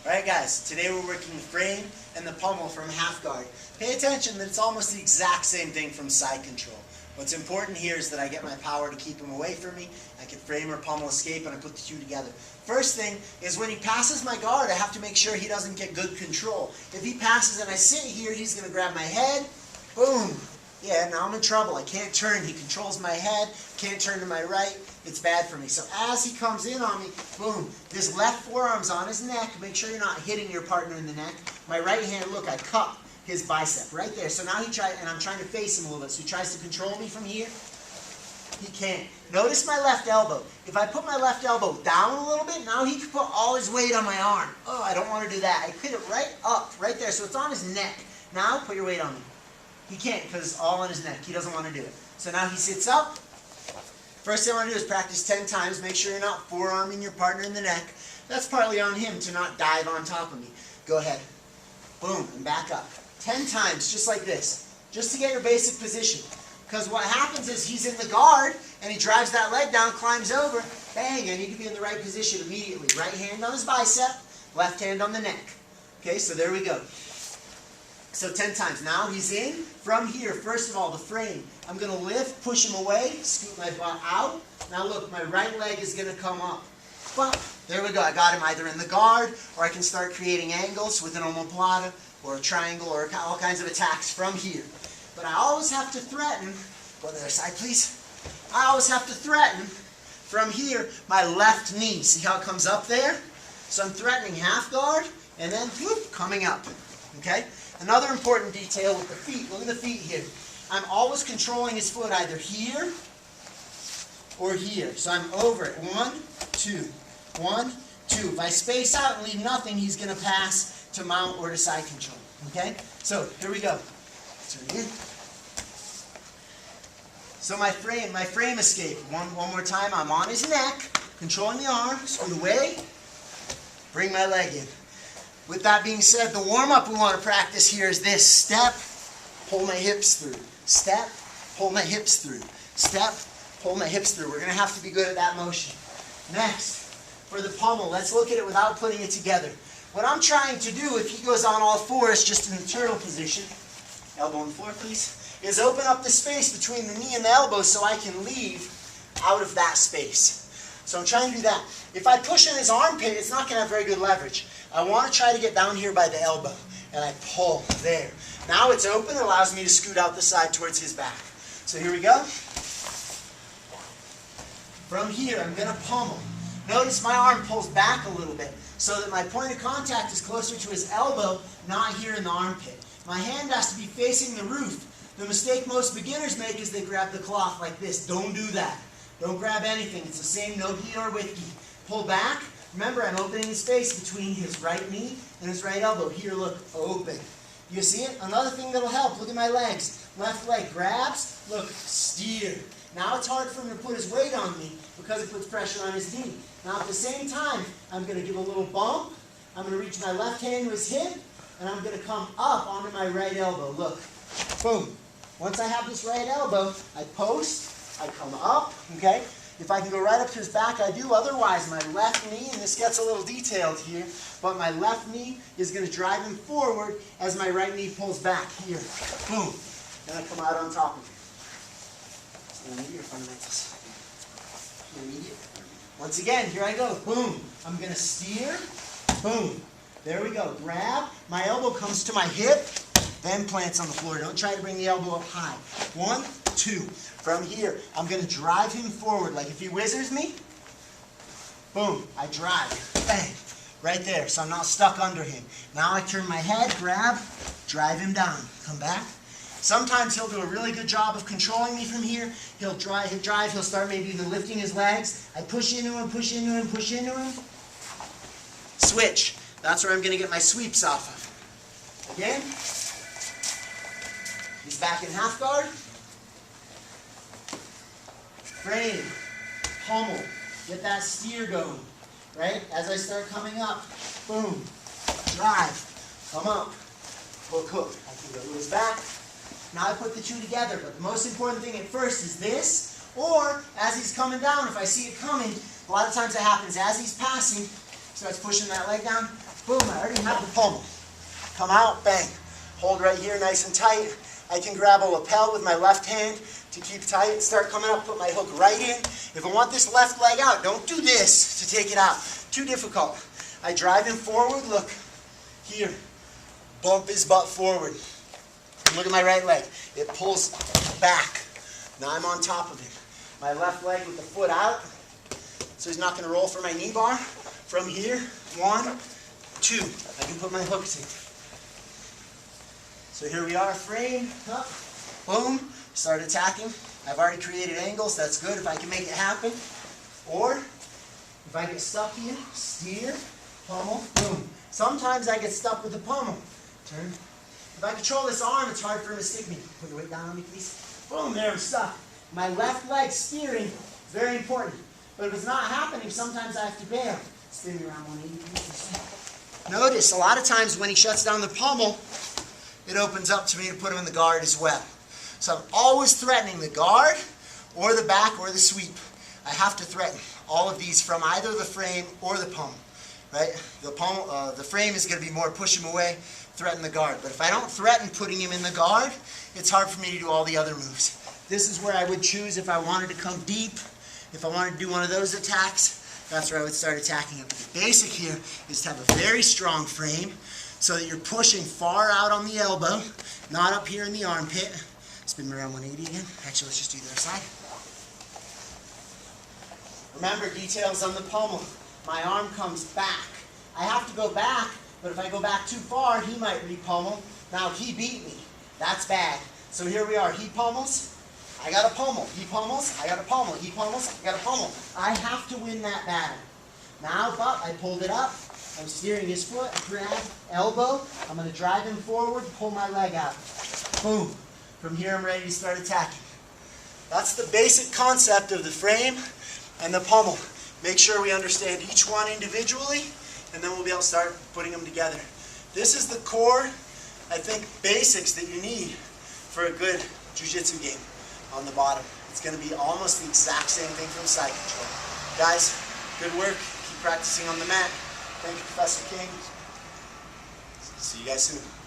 Alright guys, today we're working the frame and the pummel from half guard. Pay attention that it's almost the exact same thing from side control. What's important here is that I get my power to keep him away from me. I can frame or pummel escape and I put the two together. First thing is when he passes my guard, I have to make sure he doesn't get good control. If he passes and I sit here, he's going to grab my head. Boom. Yeah, now I'm in trouble. I can't turn. He controls my head. Can't turn to my right. It's bad for me. So as he comes in on me, boom, this left forearm's on his neck. Make sure you're not hitting your partner in the neck. My right hand, look, I cup his bicep right there. So now he tries, and I'm trying to face him a little bit. So he tries to control me from here. He can't. Notice my left elbow. If I put my left elbow down a little bit, now he can put all his weight on my arm. Oh, I don't want to do that. I put it right up, right there. So it's on his neck. Now put your weight on me. He can't because it's all on his neck. He doesn't want to do it. So now he sits up. First thing I want to do is practice 10 times. Make sure you're not forearming your partner in the neck. That's partly on him to not dive on top of me. Go ahead. Boom, and back up. 10 times, just like this. Just to get your basic position. Because what happens is he's in the guard, and he drives that leg down, climbs over. Bang, I need to be in the right position immediately. Right hand on his bicep, left hand on the neck. Okay, so there we go. So 10 times. Now he's in. From here, first of all, the frame. I'm going to lift, push him away, scoot my butt out. Now look, my right leg is going to come up. Bump. There we go. I got him either in the guard, or I can start creating angles with an omoplata, or a triangle, or all kinds of attacks from here. But I always have to threaten, go to the other side please. I always have to threaten from here my left knee. See how it comes up there? So I'm threatening half guard, and then whoop, coming up. Okay? Another important detail with the feet, look at the feet here. I'm always controlling his foot either here or here. So I'm over it. 1, 2, 1, 2. If I space out and leave nothing, he's going to pass to mount or to side control. Okay? So here we go. Turn in. So my frame escape. One more time. I'm on his neck, controlling the arm, scoot away, bring my leg in. With that being said, the warm-up we want to practice here is this. Step, pull my hips through. Step, pull my hips through. Step, pull my hips through. We're going to have to be good at that motion. Next, for the pummel, let's look at it without putting it together. What I'm trying to do, if he goes on all fours, just in the turtle position, elbow on the floor please, is open up the space between the knee and the elbow so I can leave out of that space. So I'm trying to do that. If I push in his armpit, it's not going to have very good leverage. I want to try to get down here by the elbow, and I pull there. Now it's open, it allows me to scoot out the side towards his back. So here we go. From here, I'm going to pummel. Notice my arm pulls back a little bit so that my point of contact is closer to his elbow, not here in the armpit. My hand has to be facing the roof. The mistake most beginners make is they grab the cloth like this. Don't do that. Don't grab anything. It's the same no gi or with gi. Pull back. Remember, I'm opening the space between his right knee and his right elbow. Here, look, open. You see it? Another thing that'll help, look at my legs. Left leg grabs, look, steer. Now it's hard for him to put his weight on me because it puts pressure on his knee. Now at the same time, I'm going to give a little bump. I'm going to reach my left hand to his hip, and I'm going to come up onto my right elbow. Look, boom. Once I have this right elbow, I post, I come up, okay? If I can go right up to his back, I do. Otherwise, my left knee, and this gets a little detailed here, but my left knee is going to drive him forward as my right knee pulls back. Here, boom. And I come out on top of him. Intermediate fundamentals. Intermediate. Once again, here I go. Boom. I'm going to steer. Boom. There we go. Grab. My elbow comes to my hip, then plants on the floor. Don't try to bring the elbow up high. 1, 2. From here, I'm going to drive him forward. Like if he whizzers me, boom, I drive. Bang. Right there. So I'm not stuck under him. Now I turn my head, grab, drive him down. Come back. Sometimes he'll do a really good job of controlling me from here. He'll drive, he'll start maybe even lifting his legs. I push into him, push into him, push into him. Switch. That's where I'm going to get my sweeps off of. Again. He's back in half guard. Frame. Pummel. Get that steer going. Right? As I start coming up. Boom. Drive. Come up. Hook, hook. I can go to his back. Now I put the two together, but the most important thing at first is this, or as he's coming down, if I see it coming, a lot of times it happens as he's passing, Starts pushing that leg down. Boom, I already have the pummel. Come out, bang. Hold right here nice and tight. I can grab a lapel with my left hand to keep tight. Start coming up, put my hook right in. If I want this left leg out, don't do this to take it out. Too difficult. I drive him forward, look. Here. Bump his butt forward. And look at my right leg. It pulls back. Now I'm on top of him. My left leg with the foot out. So he's not going to roll for my knee bar. From here, 1, 2. I can put my hooks in. So here we are, frame, up, boom, start attacking. I've already created angles, that's good if I can make it happen. Or, if I get stuck here, steer, pummel, boom. Sometimes I get stuck with the pummel. Turn. If I control this arm, it's hard for him to stick me. Put your weight down on me, please. Boom, there, I'm stuck. My left leg steering, very important. But if it's not happening, sometimes I have to bail. Spin me around 180, please. Notice, a lot of times when he shuts down the pummel, it opens up to me to put him in the guard as well. So I'm always threatening the guard, or the back, or the sweep. I have to threaten all of these from either the frame or the pummel. Right? The frame is going to be more push him away, threaten the guard. But if I don't threaten putting him in the guard, it's hard for me to do all the other moves. This is where I would choose if I wanted to come deep, if I wanted to do one of those attacks, that's where I would start attacking it. But the basic here is to have a very strong frame, so that you're pushing far out on the elbow, not up here in the armpit. Spin me around 180 again. Actually, let's just do the other side. Remember, details on the pummel. My arm comes back. I have to go back, but if I go back too far, he might re-pummel. Now, he beat me. That's bad. So here we are. He pummels. I got a pummel. He pummels. I got a pummel. He pummels. I got a pummel. I have to win that battle. Now, but I pulled it up. I'm steering his foot, grab, elbow. I'm going to drive him forward, pull my leg out. Boom. From here, I'm ready to start attacking. That's the basic concept of the frame and the pummel. Make sure we understand each one individually, and then we'll be able to start putting them together. This is the core, I think, basics that you need for a good jiu-jitsu game on the bottom. It's going to be almost the exact same thing from side control. Guys, good work. Keep practicing on the mat. Thank you, Professor King. See you guys soon.